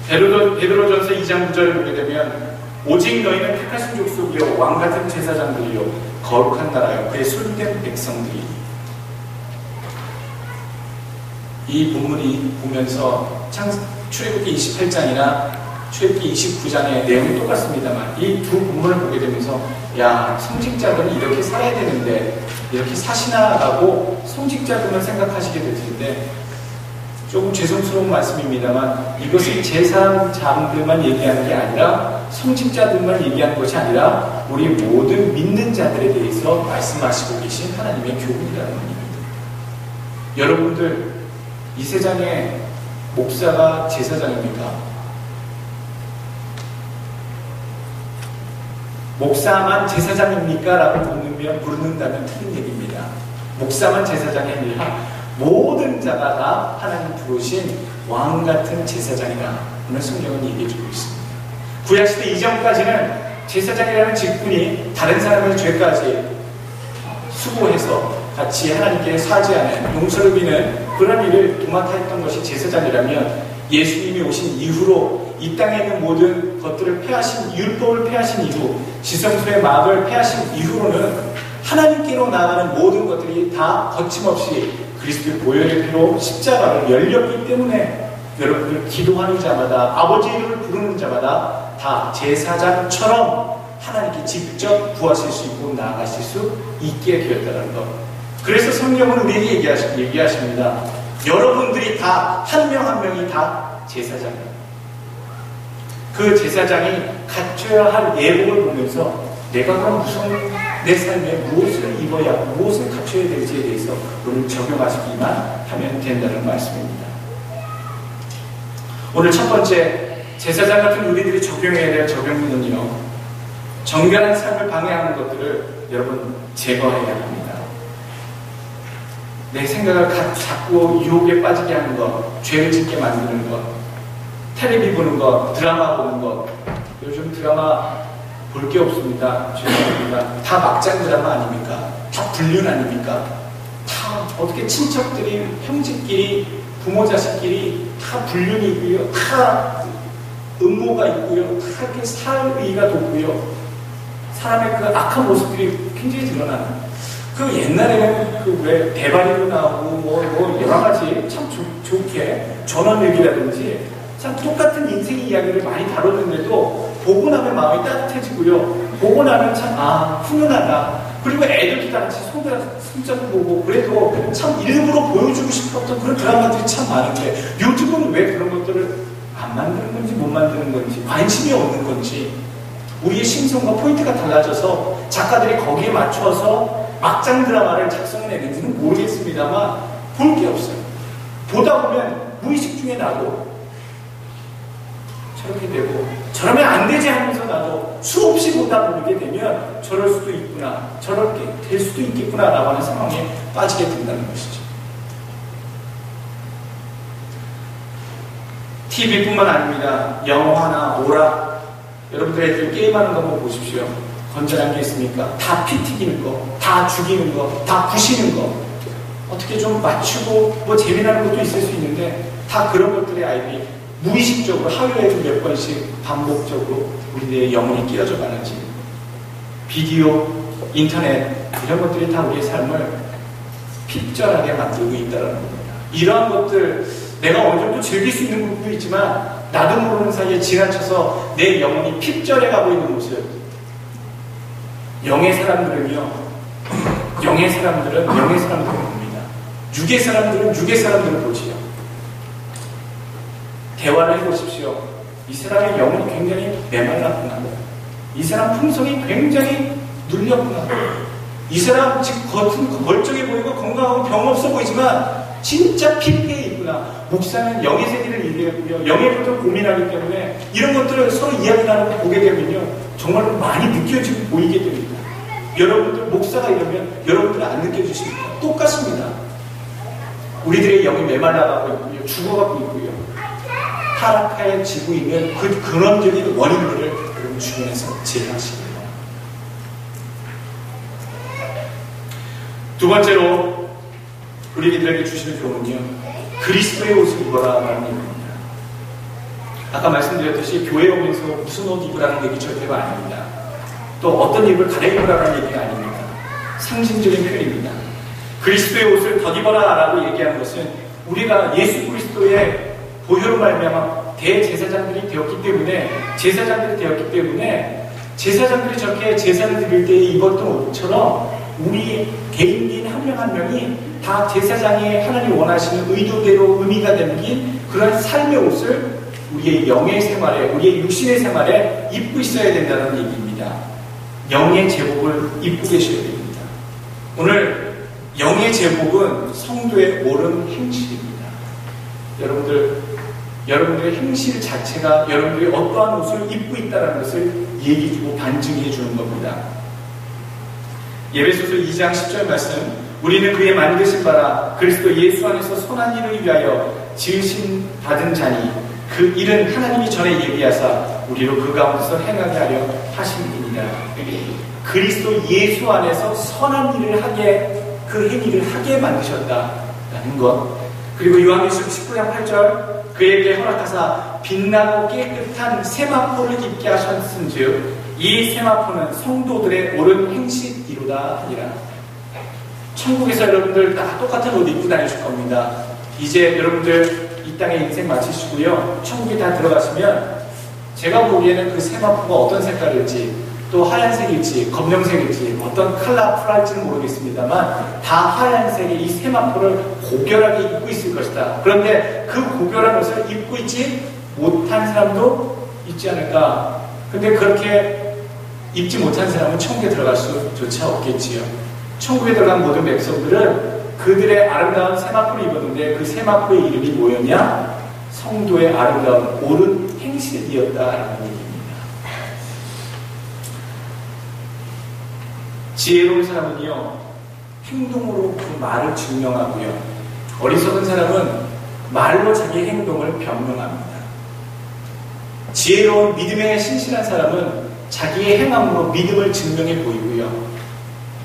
얘기입니다. 베드로전서 2장 9절을 보게 되면 오직 너희는 택하신 족속이요 왕같은 제사장들이요 거룩한 나라요 그의 소유된 백성들이. 이 본문이 보면서 출애굽기 28장이나 출애굽기 29장의 내용이 똑같습니다만 이 두 본문을 보게 되면서 야, 성직자들은 이렇게 살아야 되는데 이렇게 사시나라고 성직자들만 생각하시게 될 텐데 조금 죄송스러운 말씀입니다만 이것은 제사장들만 얘기하는 게 아니라 성직자들만 얘기하는 것이 아니라 우리 모든 믿는 자들에 대해서 말씀하시고 계신 하나님의 교훈이라는 겁니다. 여러분들 이 세상에 목사가 제사장입니까? 목사만 제사장입니까? 라고 물는다면 틀린 얘기입니다. 목사만 제사장이 아니라 모든 자가 다 하나님 부르신 왕같은 제사장이다. 오늘 성경은 얘기해주고 있습니다. 구약시대 이전까지는 제사장이라는 직분이 다른 사람의 죄까지 수고해서 같이 하나님께 사죄하는 용서를 비는 그런 일을 도맡아했던 것이 제사장이라면 예수님이 오신 이후로 이 땅에 있는 모든 것들을 폐하신 율법을 폐하신 이후 지성소의 막을 폐하신 이후로는 하나님께로 나아가는 모든 것들이 다 거침없이 그리스도의 보혈의 피로 십자가를 열렸기 때문에 여러분들 기도하는 자마다 아버지 이름을 부르는 자마다 다 제사장처럼 하나님께 직접 구하실 수 있고 나아가실 수 있게 되었다는 것. 그래서 성경은 우리에게 얘기하십니다. 여러분들이 다 한 명 한 명이 다 제사장이에요. 그 제사장이 갖춰야 할 예복을 보면서 내가 그럼 내 삶에 무엇을 입어야 무엇을 갖춰야 될지에 대해서 오늘 적용하시기만 하면 된다는 말씀입니다. 오늘 첫 번째 제사장 같은 우리들이 적용해야 될 적용문은요, 정결한 삶을 방해하는 것들을 여러분 제거해야 합니다. 내 생각을 자꾸 유혹에 빠지게 하는 것, 죄를 짓게 만드는 것, 텔레비 보는 것, 드라마 보는 것. 요즘 드라마 볼 게 없습니다. 죄송합니다. 다 막장 드라마 아닙니까? 다 불륜 아닙니까? 다 어떻게 친척들이, 형제끼리, 부모 자식끼리 다 불륜이 있고요. 다 음모가 있고요. 다 이렇게 사의가 돋고요. 사람의 그 악한 모습들이 굉장히 드러나는. 그 옛날에는 그 왜 대바리로 나오고 뭐 여러 가지 참 좋게 전원일기라든지 참 똑같은 인생 이야기를 많이 다뤘는데도 보고 나면 마음이 따뜻해지고요. 보고 나면 참 훈훈하다. 그리고 애들도 다 같이 손잡고 보고 그래도 참 일부러 보여주고 싶었던 그런 드라마들이 참 많은데 요즘은 왜 그런 것들을 안 만드는 건지 못 만드는 건지 관심이 없는 건지 우리의 심성과 포인트가 달라져서 작가들이 거기에 맞춰서 막장 드라마를 작성해내는지는 모르겠습니다만 볼 게 없어요. 보다 보면 무의식 중에 나도 저렇게 되고 저러면 안 되지 하면서 나도 수없이 보다 보게 되면 저럴 수도 있구나, 저렇게 될 수도 있겠구나 라고 하는 상황에 빠지게 된다는 것이죠. TV뿐만 아닙니다. 영화나 오락 여러분들 애들 게임하는 거 한번 보십시오. 건전한 게 있습니까? 다 피 튀기는 거, 다 죽이는 거, 다 부시는 거. 어떻게 좀 맞추고 뭐 재미나는 것도 있을 수 있는데 다 그런 것들의 아이들이 무의식적으로 하루에도 몇 번씩 반복적으로 우리의 영혼이 끼어져 가는지, 비디오, 인터넷 이런 것들이 다 우리의 삶을 핍절하게 만들고 있다는 겁니다. 이러한 것들 내가 어느 정도 즐길 수 있는 부분도 있지만 나도 모르는 사이에 지나쳐서 내 영혼이 핍절해 가고 있는 모습. 영의 사람들은요, 영의 사람들은 봅니다. 육의 사람들은 육의 사람들을 보지요. 대화를 해보십시오. 이 사람의 영혼이 굉장히 메말랐구나. 이 사람 품성이 굉장히 눌렸구나. 이 사람 지금 겉은 멀쩡해 보이고 건강하고 병 없어 보이지만 진짜 피폐해 있구나. 목사는 영의 세계를 얘기했고요. 영의 것을 고민하기 때문에 이런 것들을 서로 이야기 나누고 보게 되면요, 정말로 많이 느껴지고 보이게 됩니다. 여러분들 목사가 이러면 여러분들은 안 느껴지십니까? 똑같습니다. 우리들의 영이 메말라가고 있고요, 죽어가고 있고요, 타락해지고 있는 그 근원적인 원인들을 여러분 주변에서 제시하시기 바랍니다. 두 번째로 우리들에게 주시는 교훈은요, 그리스도의 옷을 입어라라는 얘기입니다. 아까 말씀드렸듯이 교회에 오면서 무슨 옷 입으라는 얘기 절대가 아닙니다. 또 어떤 입을 갈아입으라는 얘기가 아닙니다. 상징적인 표현입니다. 그리스도의 옷을 덧입어라 라고 얘기하는 것은 우리가 예수 그리스도의 보혈로 말미암아 대제사장들이 되었기 때문에, 제사장들이 저렇게 제사를 드릴 때 입었던 옷처럼 우리 개인 한 명 한 명이 다 제사장이 하나님 원하시는 의도대로 의미가 담긴 그런 삶의 옷을 우리의 영의 생활에, 우리의 육신의 생활에 입고 있어야 된다는 얘기입니다. 영의 제복을 입고 계셔야 됩니다. 오늘 영의 제복은 성도의 옳은 행실입니다. 여러분들의 행실 자체가 여러분들이 어떠한 옷을 입고 있다는 것을 얘기해주고 반증해 주는 겁니다. 예배소서 2장 10절 말씀, 우리는 그의 만드신 바라 그리스도 예수 안에서 선한 일을 위하여 지으심 받은 자니 그 일은 하나님이 전에 예비하사 우리로 그 가운데서 행하게 하려 하심이니라. 그리스도 예수 안에서 선한 일을 하게, 그 행위를 하게 만드셨다라는 것. 그리고 요한계시록 19장 8절, 그에게 허락하사 빛나고 깨끗한 세마포를 입게 하셨은즉 이 세마포는 성도들의 옳은 행실이로다 하니라. 천국에서 여러분들 다 똑같은 옷 입고 다니실 겁니다. 이제 여러분들 이 땅에 인생 마치시고요, 천국에 다 들어가시면 제가 보기에는 그 세마포가 어떤 색깔일지, 또 하얀색일지 검정색일지 어떤 컬러풀할지는 모르겠습니다만 다 하얀색의 이 세마포를 고결하게 입고 있을 것이다. 그런데 그 고결한 옷을 입고 있지 못한 사람도 있지 않을까. 근데 그렇게 입지 못한 사람은 천국에 들어갈 수조차 없겠지요. 천국에 들어간 모든 백성들은 그들의 아름다운 세마포를 입었는데 그 세마포의 이름이 뭐였냐? 성도의 아름다운 옳은 행실이었다라는 얘기입니다. 지혜로운 사람은요, 행동으로 그 말을 증명하고요, 어리석은 사람은 말로 자기 행동을 변명합니다. 지혜로운 믿음에 신실한 사람은 자기의 행함으로 믿음을 증명해 보이고요,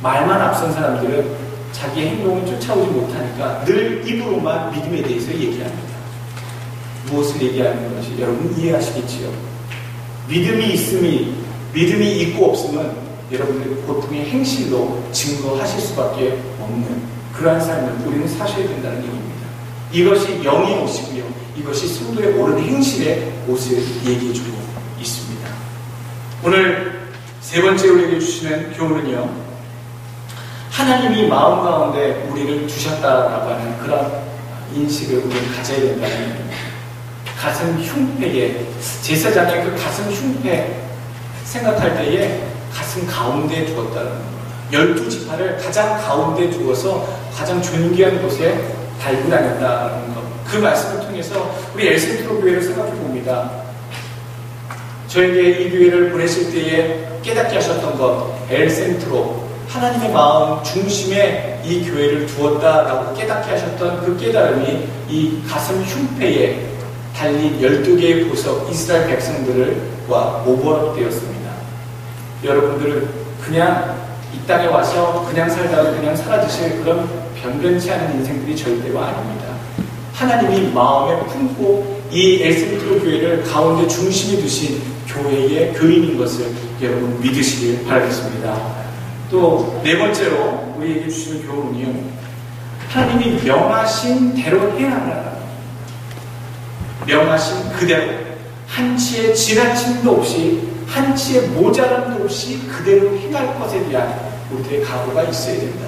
말만 앞선 사람들은 자기의 행동을 쫓아오지 못하니까 늘 입으로만 믿음에 대해서 얘기합니다. 무엇을 얘기하는 것이 여러분 이해하시겠지요? 믿음이 있고 없으면 여러분들이 보통의 행실로 증거하실 수밖에 없는 그러한 삶을 우리는 사셔야 된다는 얘기입니다. 이것이 영의 옷이고요, 이것이 성도의 옳은 행실의 옷을 얘기해주고 있습니다. 오늘 세 번째 우리에게 주시는 교훈은요, 하나님이 마음 가운데 우리를 주셨다라고 하는 그런 인식을 우리는 가져야 된다는 얘기입니다. 가슴 흉패에, 제사장의 그 가슴 흉패 생각할 때에 가슴 가운데에 두었다는 거예요. 12지파를 가장 가운데에 두어서 가장 존귀한 곳에 달고 다녔다는 것. 그 말씀을 통해서 우리 엘센트로 교회를 생각해 봅니다. 저에게 이 교회를 보내실 때에 깨닫게 하셨던 것, 엘센트로 하나님의 마음 중심에 이 교회를 두었다라고 깨닫게 하셨던 그 깨달음이 이 가슴 흉패에 달린 12개의 보석, 이스라엘 백성들을 것과 오버랩되었습니다. 여러분들은 그냥 이 땅에 와서 그냥 살다가 그냥 사라지실 그런 변변치 않은 인생들이 절대로 아닙니다. 하나님이 마음에 품고 이 엘스미트로 교회를 가운데 중심에 두신 교회의 교인인 것을 여러분 믿으시길 바라겠습니다. 또 네 번째로 우리에게 주시는 교훈은요, 하나님이 명하신 대로 행하라. 명하신 그대로, 한치의 지나침도 없이, 한치의 모자람도 없이 그대로 행할 것에 대한 우리의 각오가 있어야 된다.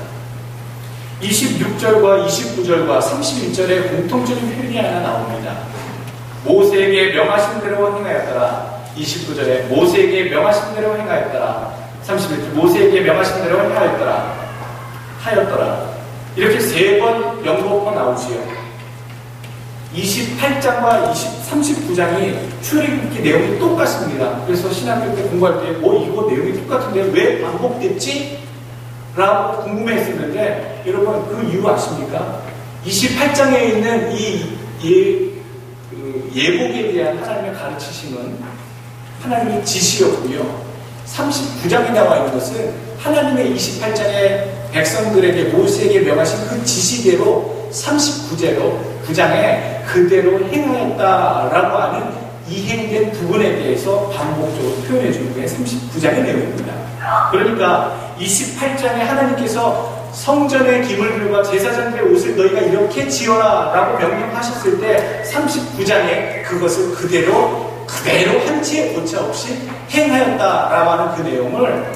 26절과 29절과 31절에 공통적인 표현이 하나 나옵니다. 모세에게 명하신 대로 행하였더라. 29절에 모세에게 명하신 대로 행하였더라. 31절 모세에게 명하신 대로 하였더라. 이렇게 세 번 연속으로 나오지요. 28장과 39장이 출애굽기 내용이 똑같습니다. 그래서 신학교 때 공부할 때 이거 내용이 똑같은데 왜 반복됐지? 라고 궁금했었는데 여러분 그 이유 아십니까? 28장에 있는 이 예복에 대한 하나님의 가르치심은 하나님의 지시였고요. 39장에 나와 있는 것은 하나님의 28장에 백성들에게 모세에게 명하신 그 지시대로 39장에 그대로 행하였다라고 하는 이행된 부분에 대해서 반복적으로 표현해 주는 게 39장의 내용입니다. 그러니까 28장에 하나님께서 성전의 기물들과 제사장들의 옷을 너희가 이렇게 지어라 라고 명령하셨을 때 39장에 그것을 그대로 한치의 오차 없이 행하였다라고 하는 그 내용을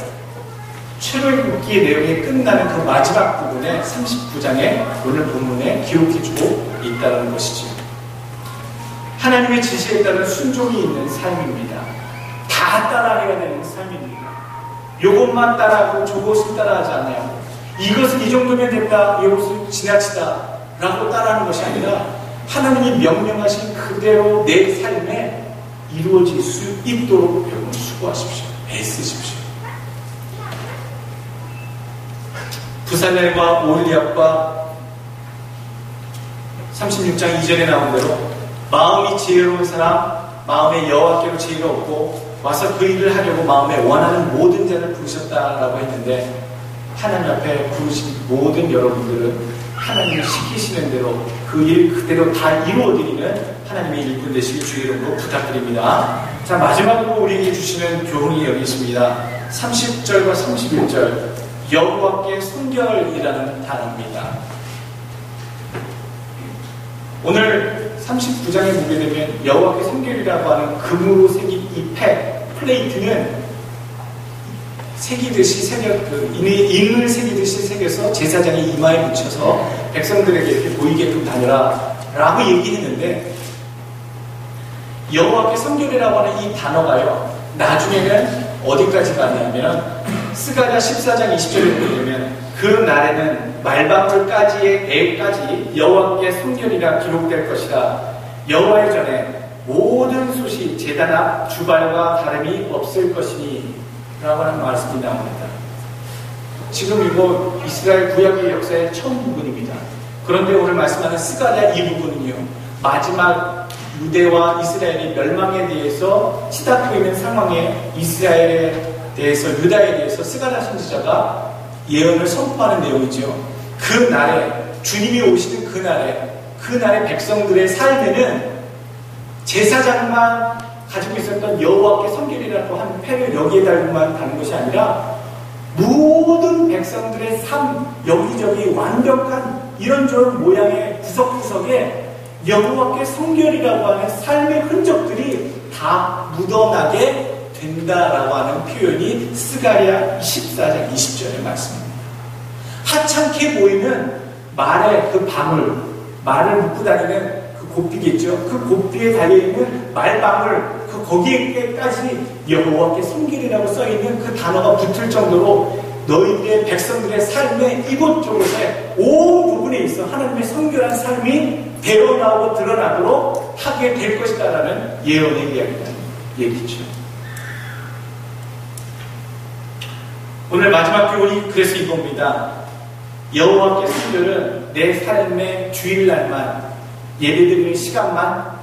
출애굽기 내용이 끝나는 그 마지막 부분에 39장의 오늘 본문에 기록해주고 있다는 것이죠. 하나님의 지시에 따른 순종이 있는 삶입니다. 다 따라해야 되는 삶입니다. 요것만 따라하고 저것을 따라하지 않아요. 이것은 이 정도면 됐다, 이것을 지나치다 라고 따라하는 것이 아니라 하나님이 명령하신 그대로 내 삶에 이루어질 수 있도록 여러분 수고하십시오. 애쓰십시오. 부살렐과 오홀리압과 36장 2절에 나온 대로 마음이 지혜로운 사람, 마음에 여호와께로 지혜가 없고 와서 그 일을 하려고 마음에 원하는 모든 자를 부르셨다라고 했는데 하나님 앞에 부르신 모든 여러분들은 하나님이 시키시는 대로 그 일 그대로 다 이루어드리는 하나님의 일꾼 되시길 주의 이름으로 부탁드립니다. 자, 마지막으로 우리에게 주시는 교훈이 여기 있습니다. 30절과 31절 여호와께 순결이라는 단어입니다. 오늘 39장에 보게 되면 여호와께 순결이라고 하는 금으로 새긴 이 플레이트는 새기듯이 인을 새기듯이 새겨서 제사장의 이마에 붙여서 백성들에게 이렇게 보이게끔 다녀라 라고 얘기했는데 여호와께 순결이라고 하는 이 단어가요 나중에는 어디까지 가냐면 스가랴 14장 20절에 보게 되면 그 날에는 말방울까지의 애까지 여호와께 순결이라 기록될 것이다. 여호와의 전에 모든 숫이 제단 앞 주발과 다름이 없을 것이니 라고 하는 말씀이 나옵니다. 지금 이거 이스라엘 구약의 역사의 처음 부분입니다. 그런데 오늘 말씀하는 스가랴 이 부분은요 마지막 유대와 이스라엘이 멸망에 대해서 치닫고 있는 상황에 이스라엘에 대해서 유다에 대해서 스가랴 선지자가 예언을 선포하는 내용이죠. 그 날에 주님이 오시는 그 날에 백성들의 삶에는 제사장만 가지고 있었던 여호와께 성결이라고 하는 패를 여기에 달고만 가는 것이 아니라 모든 백성들의 삶 여기저기 완벽한 이런저런 모양의 구석구석에 여호와께 성결이라고 하는 삶의 흔적들이 다 묻어나게 된다라고 하는 표현이 스가랴 14장 20절의 말씀입니다. 하찮게 보이는 말의 그 방울, 말을 묶고 다니는 그 고삐겠죠. 그 고삐에 달려있는 말방울, 그 거기에까지 여호와께 성결이라고 써있는 그 단어가 붙을 정도로 너희들의 백성들의 삶의 이곳저곳에 온 부분에 있어 하나님의 성결한 삶이 배어나오고 드러나도록 하게 될 것이다라는 예언의 얘기죠. 오늘 마지막 교훈이 그래서 이겁니다. 여호와께 성결은 내 삶의 주일날만 예배드리는 시간만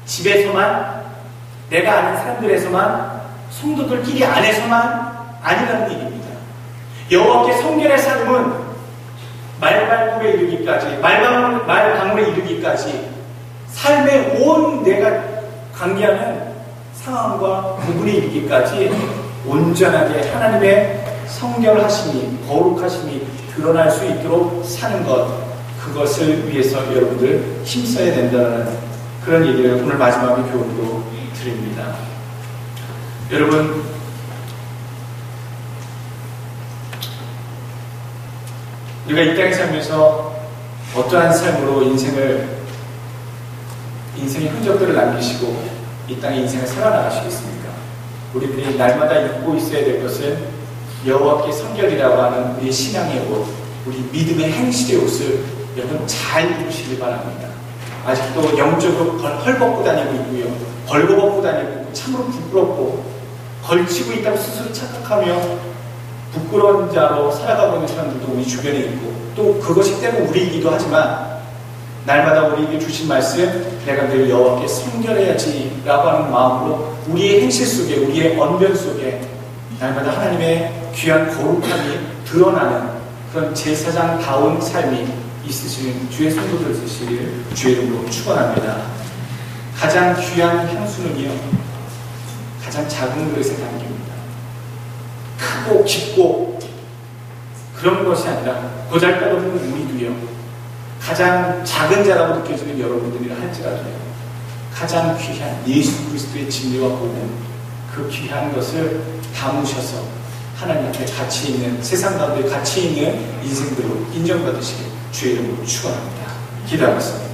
집에서만 내가 아는 사람들에서만, 성도들끼리 안에서만 아니라는 얘기입니다. 여호와께 성결의 삶은 말발굽에 이르기까지, 말방울에 이르기까지 삶의 온 내가 관계하는 상황과 부분에 이르기까지 온전하게 하나님의 성결하심이, 거룩하심이 드러날 수 있도록 사는 것, 그것을 위해서 여러분들 힘써야 된다는 그런 얘기를 오늘 마지막에 교훈으로 드립니다. 여러분, 우리가 이 땅에 살면서 어떠한 삶으로 인생의 흔적들을 남기시고 이 땅에 인생을 살아나가시겠습니까? 우리들이 날마다 입고 있어야 될 것은 여호와께 성결이라고 하는 우리의 신앙의 옷, 우리 믿음의 행실의 옷을 여러분 잘 입으시기 바랍니다. 아직도 영적으로 헐벗고 다니고 있고요, 벌거벗고 다니고 있고, 참으로 부끄럽고 걸치고 있다고 스스로 착각하며 부끄러운 자로 살아가고 있는 사람들도 우리 주변에 있고, 또 그것이 때로 우리이기도 하지만 날마다 우리에게 주신 말씀, 내가 늘 여호와께 성결해야지 라고 하는 마음으로 우리의 행실 속에, 우리의 언변 속에 날마다 하나님의 귀한 거룩함이 드러나는 그런 제사장다운 삶이 있으시는 주의 성도들 되시기를 주의 이름으로 축원합니다. 가장 귀한 향수는요, 가장 작은 그릇에 담깁니다. 크고 깊고 그런 것이 아니라 보잘것없는 우리도요, 가장 작은 자라고 느껴지는 여러분들이라 할지라도요, 가장 귀한 예수 그리스도의 진리와 복음, 그 귀한 것을 담으셔서 하나님 앞에 가치 있는, 세상 가운데 가치 있는 인생들로 인정받으시길 주의 이름으로 축원합니다. 기도하겠습니다.